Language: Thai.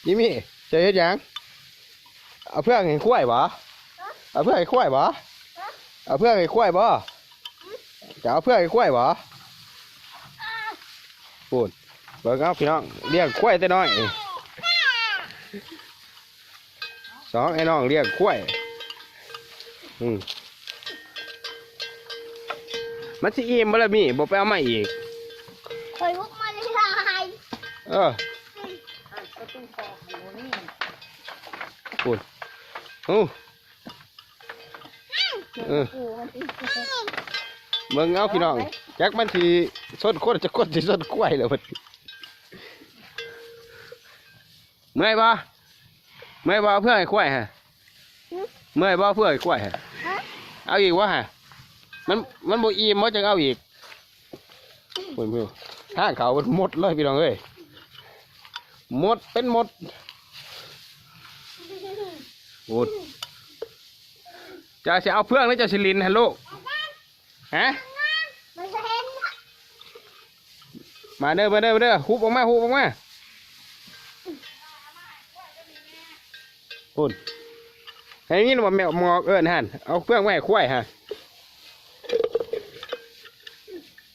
นี่มีจะเฮ็ดยังเอาเพื่อนให้ควายบ่เอาเพื่อนให้ควายบ่เอาเพื่อนให้ควายบ่จะเอาเพื่อนให้ควายบ่พูดเบิ่งเอาพี่น้องเลี้ยงควายแต่น้อยสองไอ้น้องเลี้ยงควายมันสิอิ่มบ่ล่ะมีบ่ไปเอามาอีกคอยลุกมาเลยลายพูดเบิ่งเอาพี่น้องจักมันสิส้นคนจะคนสิส้นควายแล้วเพิ่นเมื่อยบ่เพื่อให้ควายฮะเมื่อยบ่เพื่อให้ควายฮะเอาอีกวะฮะมันบ่อิ่มบ่จังเอาอีกเพิ่นทางเขามันหมดเลยพี่น้องเอ้ยหมดเป็นหมดโอ้จะเอาเพื่องหรือจะสิลินฮัลโหลฮะมาเด้อฮุบออกมาพูดให้ยินว่าแมวมอกเอิ้นหั่นเอาเพื่องไว้ให้ควายฮะ